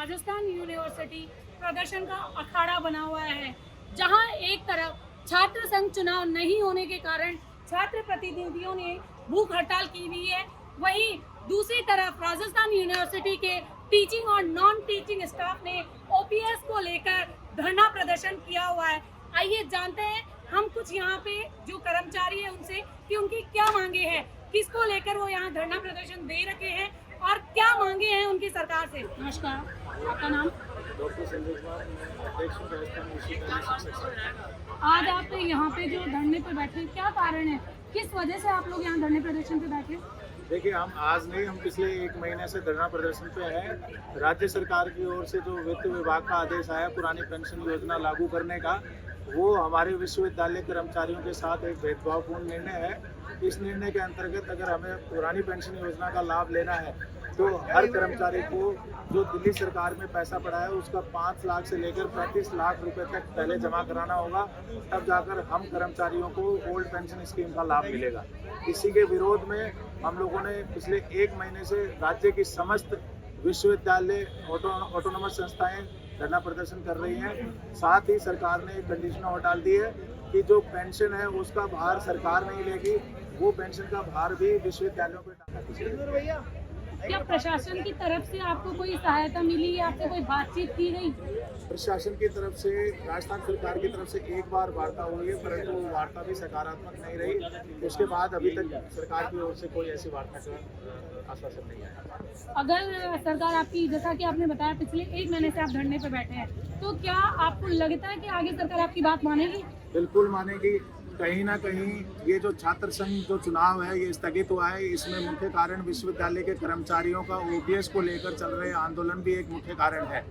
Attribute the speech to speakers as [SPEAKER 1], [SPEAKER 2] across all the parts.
[SPEAKER 1] Rajasthan university प्रदर्शन का अखाड़ा बना हुआ है, जहां एक तरफ छात्र संघ चुनाव नहीं होने के कारण छात्र प्रतिनिधियों ने भूख हड़ताल की हुई है, वहीं दूसरी तरफ राजस्थान यूनिवर्सिटी के टीचिंग और नॉन टीचिंग स्टाफ ने ओपीएस को लेकर धरना प्रदर्शन किया हुआ है। आइए जानते हैं हम कुछ यहाँ पे जो कर्मचारी है उनसे कि उनकी क्या मांगे हैं, किसको लेकर वो यहाँ धरना प्रदर्शन दे रखे हैं और क्या मांगे हैं उनकी सरकार से। नमस्कार, आपका नाम?
[SPEAKER 2] डॉक्टर संजय कुमार, अध्यक्ष राजस्थान विश्वविद्यालय शिक्षक संघ।
[SPEAKER 1] आज आप यहाँ पे जो धरने पे बैठे, क्या कारण है, किस वजह से आप लोग यहाँ धरने प्रदर्शन पे बैठे?
[SPEAKER 2] देखिए, हम आज नहीं, हम पिछले 1 महीने से धरना प्रदर्शन पे हैं। राज्य सरकार की ओर से जो वित्त विभाग का आदेश आया पुरानी पेंशन योजना लागू करने का, वो हमारे विश्वविद्यालय कर्मचारियों के साथ एक भेदभावपूर्ण निर्णय है। इस निर्णय के अंतर्गत अगर हमें पुरानी पेंशन योजना का लाभ लेना है तो हर कर्मचारी को जो दिल्ली सरकार में पैसा पड़ा है उसका 5 लाख से लेकर 35 लाख रुपए तक पहले जमा कराना होगा, तब जाकर हम कर्मचारियों को ओल्ड पेंशन स्कीम का लाभ मिलेगा। इसी के विरोध में हम लोगों ने पिछले 1 महीने से राज्य की समस्त विश्वविद्यालय ऑटोनोमस संस्थाएं धरना प्रदर्शन कर रही हैं। साथ ही सरकार ने एक कंडीशन और डाल दी है कि जो पेंशन है उसका भार सरकार नहीं लेगी, वो पेंशन का भार भी विश्वविद्यालयों पर डाला।
[SPEAKER 1] क्या प्रशासन की तरफ से आपको कोई सहायता मिली या आपसे कोई बातचीत की गई?
[SPEAKER 2] प्रशासन की तरफ से, राजस्थान सरकार की तरफ से एक बार वार्ता हुई है, परंतु वो वार्ता भी सकारात्मक नहीं रही। उसके बाद अभी तक सरकार की ओर से कोई ऐसी वार्ता का आश्वासन नहीं आया।
[SPEAKER 1] अगर सरकार आपकी, जैसा कि आपने बताया पिछले 1 महीने से आप धरने पर बैठे हैं, तो क्या आपको लगता है कि आगे सरकार आपकी बात मानेगी?
[SPEAKER 2] बिल्कुल मानेगी। कहीं ना कहीं ये जो छात्र संघ जो चुनाव है ये स्थगित हुआ है, इसमें मुख्य कारण विश्वविद्यालय के कर्मचारियों का ओपीएस को लेकर चल रहे आंदोलन भी एक मुख्य कारण है।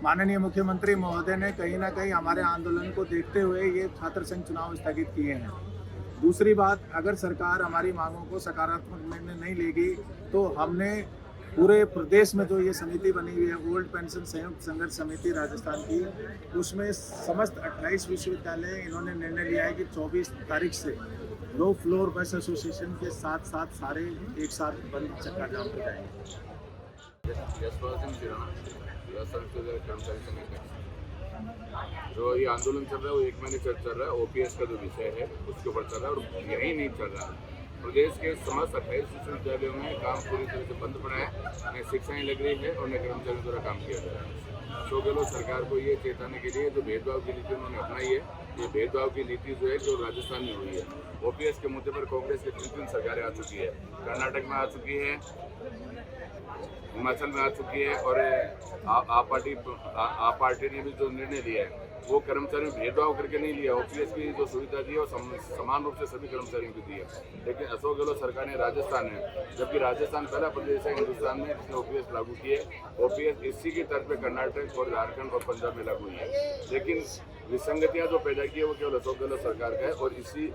[SPEAKER 2] माननीय मुख्यमंत्री महोदय ने कहीं ना कहीं हमारे आंदोलन को देखते हुए ये छात्र संघ चुनाव स्थगित किए हैं। दूसरी बात, अगर सरकार हमारी मांगों को सकारात्मक निर्णय नहीं लेगी तो हमने पूरे प्रदेश में जो ये समिति बनी हुई है ओल्ड पेंशन संयुक्त संघर्ष समिति राजस्थान की, उसमें समस्त 28 विश्वविद्यालय इन्होंने निर्णय लिया है कि 24 तारीख से लो फ्लोर बस एसोसिएशन के साथ साथ सारे एक साथ बंद चक्का जाम पे जाएंगे।
[SPEAKER 3] जो ये आंदोलन चल रहा है वो 1 महीने चल रहा है। ओपीएस का जो विषय है उसके ऊपर चल रहा है और यही नहीं चल रहा है। प्रदेश के समस्त 28 विश्वविद्यालयों में काम पूरी तरह से बंद पड़ा है, न शिक्षाएं लग रही है और न कर्मचारियों द्वारा काम किया जा रहा है। अशोक गहलोत सरकार को ये चेताने के लिए जो भेदभाव की नीति उन्होंने अपनाई है, ये भेदभाव की नीति जो है जो राजस्थान में हुई है। ओपीएस के मुद्दे पर कांग्रेस की 3 सरकारें आ चुकी है, कर्नाटक में आ चुकी है, हिमाचल में आ चुकी है और आप पार्टी ने भी जो निर्णय लिया है वो कर्मचारियों में भेदभाव करके नहीं लिया। ओपीएस की जो सुविधा दी है वो समान रूप से सभी कर्मचारियों को दी है। लेकिन अशोक गहलोत सरकार ने राजस्थान में, जबकि राजस्थान पहला प्रदेश है हिंदुस्तान में जिसने ओपीएस लागू किए, ओपीएस इसी की तर्ज पे कर्नाटक और झारखंड और पंजाब में लागू हुई है। लेकिन विसंगतियाँ जो पैदा की है वो केवल अशोक गहलोत सरकार का है और इसी का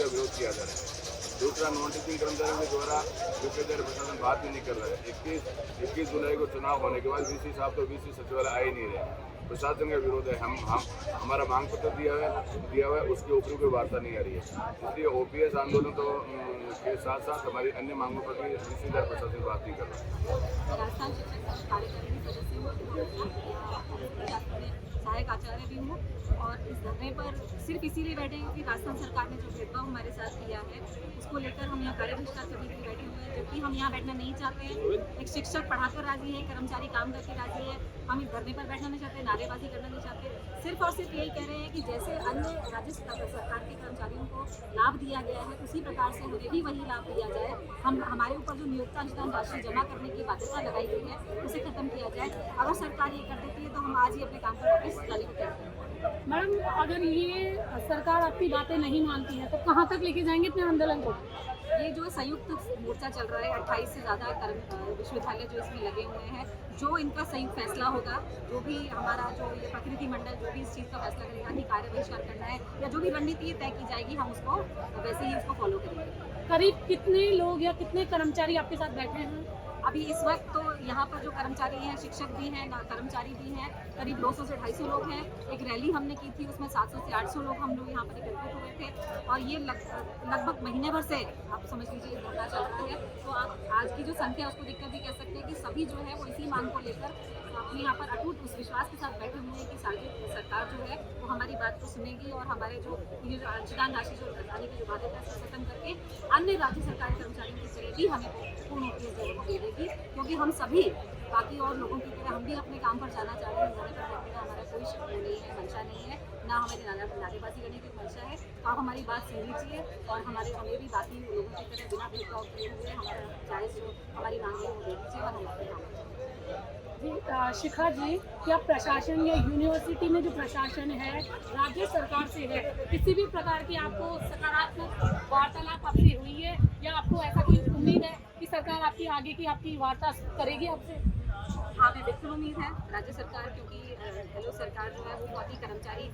[SPEAKER 3] विरोध किया जा रहा है। दूसरा, नॉन टीचिंग कर्मचारियों के द्वारा विश्वविद्यालय प्रशासन बात भी नहीं कर रहा है। 21 जुलाई को चुनाव होने के बाद वीसी साहब तो वीसी सचिवालय आ ही नहीं रहे। प्रशासन का विरोध है। हम हमारा मांग पत्र दिया हुआ है, उसके ऊपर कोई वार्ता नहीं आ रही है। इसलिए ओपीएस आंदोलन तो के साथ साथ हमारी अन्य मांगों पर भी सीधा प्रशासन बात नहीं कर रहा
[SPEAKER 4] है। सहायक आचार्य भी हूँ और इस धरने पर सिर्फ इसीलिए बैठे हैं कि राजस्थान सरकार ने जो भेदभाव हमारे साथ किया है उसको लेकर हम यहाँ कार्य बहिष्कार करने के लिए बैठे हुए हैं, जबकि हम यहाँ बैठना नहीं चाहते हैं। एक शिक्षक पढ़ाकर राजी है, कर्मचारी काम करके राजी है, हम इस धरने पर बैठना नहीं चाहते, नारेबाजी करना नहीं चाहते। सिर्फ और सिर्फ यही कह रहे हैं कि जैसे अन्य राज्य सरकार के कर्मचारियों को लाभ दिया गया है उसी प्रकार से उन्हें भी वही लाभ दिया जाए। हम हमारे ऊपर जो नियोक्ता अनुदान राशि जमा करने की बाध्यता लगाई गई है उसे खत्म किया जाए। अगर सरकार ये कर देती है तो हम आज ही अपने काम पर वापस जाने को तैयार हैं।
[SPEAKER 1] मैडम, अगर ये सरकार आपकी बातें नहीं मानती है तो कहाँ तक लेके जाएंगे अपने आंदोलन को?
[SPEAKER 4] ये जो संयुक्त मोर्चा चल रहा है, 28 से ज़्यादा विश्वविद्यालय जो इसमें लगे हुए हैं, जो इनका संयुक्त फैसला होगा, जो भी हमारा जो ये प्रकृति मंडल जो भी इस चीज़ का फैसला करेगा कि कार्य बहिष्कार करना है या जो भी रणनीति तय की जाएगी हम उसको वैसे ही उसको फॉलो करेंगे।
[SPEAKER 1] करीब कितने लोग या कितने कर्मचारी आपके साथ बैठे हैं?
[SPEAKER 4] अभी इस वक्त तो यहाँ पर जो कर्मचारी हैं, शिक्षक भी हैं, कर्मचारी भी हैं, करीब 200 से 250 लोग हैं। एक रैली हमने की थी, उसमें 700 से 800 लोग हम लोग यहाँ पर एकत्रित हुए थे और ये लगभग महीने भर से आप समझ लीजिए धरना चल रहा है। तो आज की जो संख्या उसको देखकर भी कह सकते हैं कि सभी जो है वो इसी मांग को लेकर अपने यहाँ पर अटूट उस विश्वास के साथ बैठे हुए हैं कि सरकार जो है वो हमारी बात को सुनेगी और हमारे जो ये जो अंशदान राशि जो घटाने की जो बाध्यता है उसको खत्म करके अन्य राज्य सरकारी कर्मचारियों की तरह भी हमें पूर्ण OPS देने को दे देगी। क्योंकि हम सभी बाकी और लोगों की तरह हम भी अपने काम पर जाना चाह रहे हैं, जाने पर बैठने का हमारा कोई नहीं है, मंशा नहीं है, ना हमें नारेबाजी करने की मंशा है। तो आप हमारी बात सुन लीजिए और हमें भी बाकी लोगों की तरह बिना भेदभाव किए हुए हमारा जायज़ जो हमारी मांगे हैं वो दे दीजिए, हम अपने काम पर
[SPEAKER 1] जी शिखा जी, क्या प्रशासन या यूनिवर्सिटी में जो प्रशासन है राज्य सरकार से है, किसी भी प्रकार की आपको सकारात्मक वार्तालाप आपसे हुई है या आपको ऐसा कोई उम्मीद है कि सरकार आपकी वार्ता करेगी आपसे?
[SPEAKER 4] हाँ, हमें बिल्कुल उम्मीद है राज्य सरकार, क्योंकि हेलो सरकार जो है वो बहुत ही कर्मचारी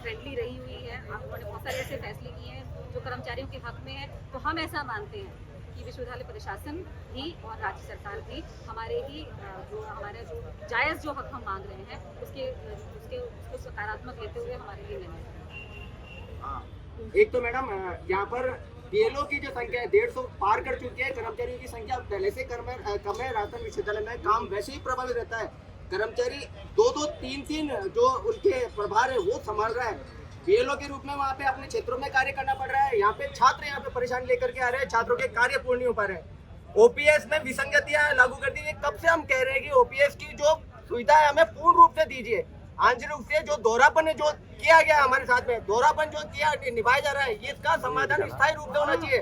[SPEAKER 4] फ्रेंडली रही हुई है। उन्होंने बहुत सारे ऐसे फैसले किए हैं जो कर्मचारियों के हक में है। तो हम ऐसा मानते हैं कि विश्वविद्यालय प्रशासन भी और राज्य सरकार भी हमारे जो जायज़ जो हक हम मांग रहे हैं उसको सकारात्मक लेते हुए हमारे लिए निर्णय।
[SPEAKER 5] एक तो मैडम यहाँ पर BLO की जो संख्या है 150 पार कर चुकी है, कर्मचारियों की संख्या पहले से कम है। राजस्थान विश्वविद्यालय में काम वैसे ही प्रभावित रहता है, कर्मचारी 2-2, 3-3 जो उनके प्रभार है वो संभाल रहा है। BLO के रूप में वहाँ पे अपने क्षेत्रों में कार्य करना पड़ रहा है। यहाँ पे छात्र यहाँ पे परेशानी लेकर के आ रहे हैं, छात्रों के कार्य पूर्ण नहीं हो पा रहे हैं। OPS में विसंगतियां लागू कर दी है। कब से हम कह रहे हैं कि OPS की जो सुविधा है हमें पूर्ण रूप से दीजिए। आंशिक रूप से जो दोहरापन जो किया गया हमारे साथ में, दोहरापन जो किया निभाया जा रहा है, ये इसका समाधान स्थायी रूप से होना चाहिए।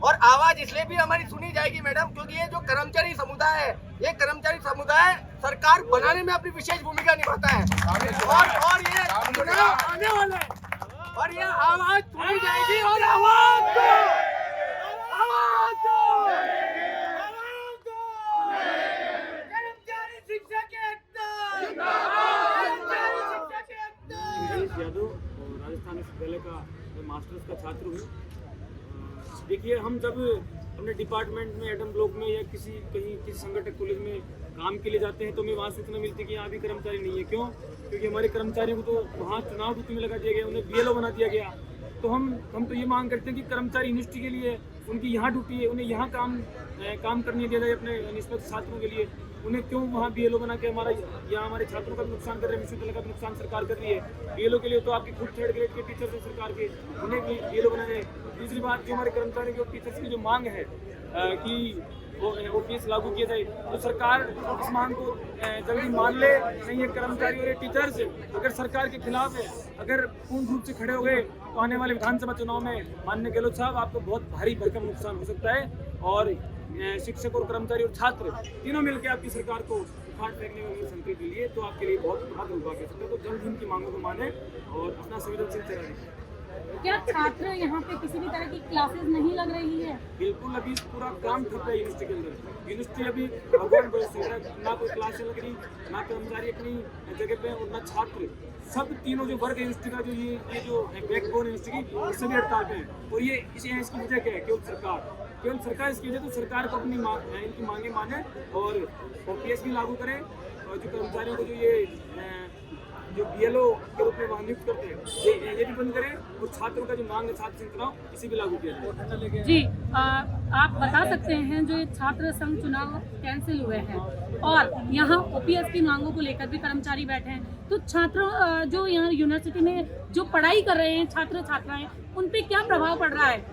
[SPEAKER 5] और आवाज इसलिए भी हमारी सुनी जाएगी मैडम, क्योंकि ये जो कर्मचारी समुदाय है, ये कर्मचारी समुदाय सरकार बनाने में अपनी विशेष भूमिका निभाता है और ये चुनाव आने वाले हैं और ये आवाज सुनी जाएगी और आवाज दो, आवाज दो, आवाज दो। कर्मचारी शिक्षक एकता, कर्मचारी शिक्षक एकता।
[SPEAKER 6] यादव और राजस्थान विश्वविद्यालय का मैं मास्टर्स का छात्र हूँ। देखिए, हम जब अपने डिपार्टमेंट में एडम ब्लॉक में या किसी संगठक कॉलेज में काम के लिए जाते हैं तो हमें वहाँ सूचना मिलती है कि यहाँ भी कर्मचारी नहीं है। क्यों? क्योंकि हमारे कर्मचारियों को तो वहाँ चुनाव ड्यूटी में लगा दिया गया, उन्हें BLO बना दिया गया। तो हम तो ये मांग करते हैं कि कर्मचारी यूनिवर्सिटी के लिए उनकी यहाँ ड्यूटी है, उन्हें यहाँ काम करने दिया जाए अपने निष्पक्ष छात्रों के लिए। उन्हें क्यों वहाँ BLO बना के हमारे छात्रों का भी नुकसान कर रहे हैं, विश्वविद्यालय का भी नुकसान सरकार कर रही है। BLO के लिए तो आपके खुद 3rd ग्रेड के टीचर्स हैं सरकार के, उन्हें भी BLO बना रहे हैं। दूसरी बात, जो हमारे कर्मचारियों की टीचर्स की जो मांग है कि OPS लागू किया जाए, तो सरकार इस मांग को जल्दी मान ले। नहीं, ये कर्मचारी और ये टीचर्स अगर सरकार के खिलाफ है, अगर पूर्ण रूप से खड़े हो गए तो आने वाले विधानसभा चुनाव में माननीय गहलोत साहब आपको बहुत भारी भरकम नुकसान हो सकता है। और शिक्षक और कर्मचारी और छात्र तीनों मिलकर आपकी सरकार को उखाड़ फेंकने वाले संकेत के लिए तो आपके लिए बहुत दुर्भाग्य सकता है। तो जल्द इनकी मांगों को माने और अपना संवेदनशील चेहरा दिखाएं।
[SPEAKER 1] क्या छात्र यहाँ पे किसी भी तरह की क्लासेस नहीं लग रही है?
[SPEAKER 6] बिल्कुल, अभी पूरा काम ठप है यूनिवर्सिटी के अंदर। यूनिवर्सिटी अभी भगवान ना कोई क्लास लग रही, ना कर्मचारी अपनी जगह पे और ना छात्र। सब तीनों जो वर्ग यूनिवर्सिटी का जो ये जो बैकबोन यूनिवर्सिटी की, ये सभी हड़ताल पे हैं। और ये इसकी वजह क्या है? केवल सरकार इसकी वजह। तो सरकार को अपनी इनकी मांगे माने और OPS भी लागू करें और जो कर्मचारियों को जो BLO के रूप में वहाँ नियुक्त करते हैं ये भी बंद करें और छात्रों का जो मांग है छात्र संघ चुनाव इसी भी लागू किया जाए।
[SPEAKER 1] जी, आप बता सकते हैं जो ये छात्र संघ चुनाव कैंसिल हुए हैं और यहाँ OPS की मांगों को लेकर भी कर्मचारी बैठे हैं, तो छात्रों जो यहाँ यूनिवर्सिटी में जो पढ़ाई कर रहे हैं छात्र छात्राएं, उन पे क्या प्रभाव पड़ रहा है?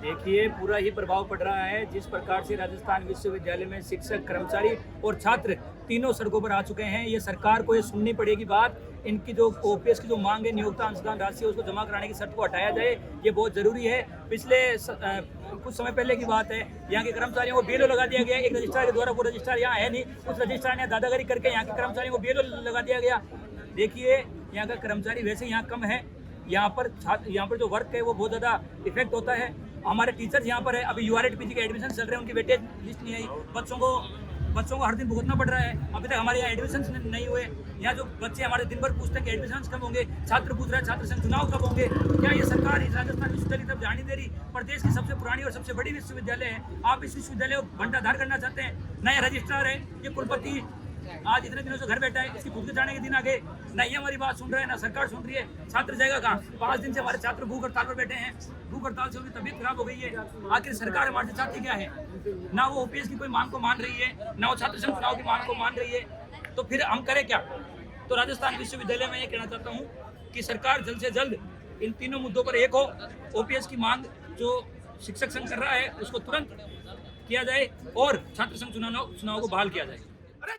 [SPEAKER 7] देखिए, पूरा ही प्रभाव पड़ रहा है। जिस प्रकार से राजस्थान विश्वविद्यालय में शिक्षक, कर्मचारी और छात्र तीनों सड़कों पर आ चुके हैं, ये सरकार को ये सुननी पड़ेगी बात। इनकी जो OPS की जो मांग है, नियोक्ता अंशदान राशि है, उसको जमा कराने की शर्त को हटाया जाए, ये बहुत ज़रूरी है। पिछले कुछ समय पहले की बात है, यहाँ के कर्मचारियों को BLO लगा दिया गया एक रजिस्ट्रार के द्वारा। वो रजिस्ट्रार यहाँ है नहीं, उस रजिस्ट्रार ने दादागिरी करके यहाँ के कर्मचारियों को BLO लगा दिया गया। देखिए, यहाँ का कर्मचारी वैसे यहाँ कम है, यहाँ पर जो वर्क है वो बहुत ज़्यादा इफेक्ट होता है। हमारे टीचर्स यहाँ पर है, अभी URED PG के एडमिशन चल रहे हैं, उनकी वेटेज लिस्ट नहीं आई। बच्चों को हर दिन भुगतना पड़ रहा है। अभी तक हमारे यहाँ एडमिशन नहीं हुए। यहाँ जो बच्चे हमारे दिन भर पूछते हैं कि एडमिशन कब होंगे, छात्र पूछ रहे हैं छात्र संघ चुनाव कब होंगे। क्या ये सरकार इस राजस्थान विश्वविद्यालय की तरफ ध्यान नहीं दे रही? प्रदेश की सबसे पुरानी और सबसे बड़ी विश्वविद्यालय है, आप इस विश्वविद्यालय को भंडाधार करना चाहते हैं। नया रजिस्ट्रार है, ये कुलपति आज इतने दिनों से घर बैठा है, इसकी खुद के जाने के दिन आ गए। ना ये हमारी बात सुन रहा है, ना सरकार सुन रही है। छात्र जाएगा कहाँ? 5 दिन से हमारे छात्र भूख हड़ताल पर बैठे हैं। भूख हड़ताल से उनकी तबीयत खराब हो गई है। आखिर सरकार हमारे से चाहती क्या है? ना वो ओपीएस की कोई मांग को मान रही है, ना वो छात्र संघ चुनाव की मांग को मान रही है। तो फिर हम करें क्या? तो राजस्थान विश्वविद्यालय में ये कहना चाहता हूँ कि सरकार जल्द से जल्द इन तीनों मुद्दों पर एक हो। ओपीएस की मांग जो शिक्षक संघ कर रहा है उसको तुरंत किया जाए और छात्र संघ चुनाव को बहाल किया जाए।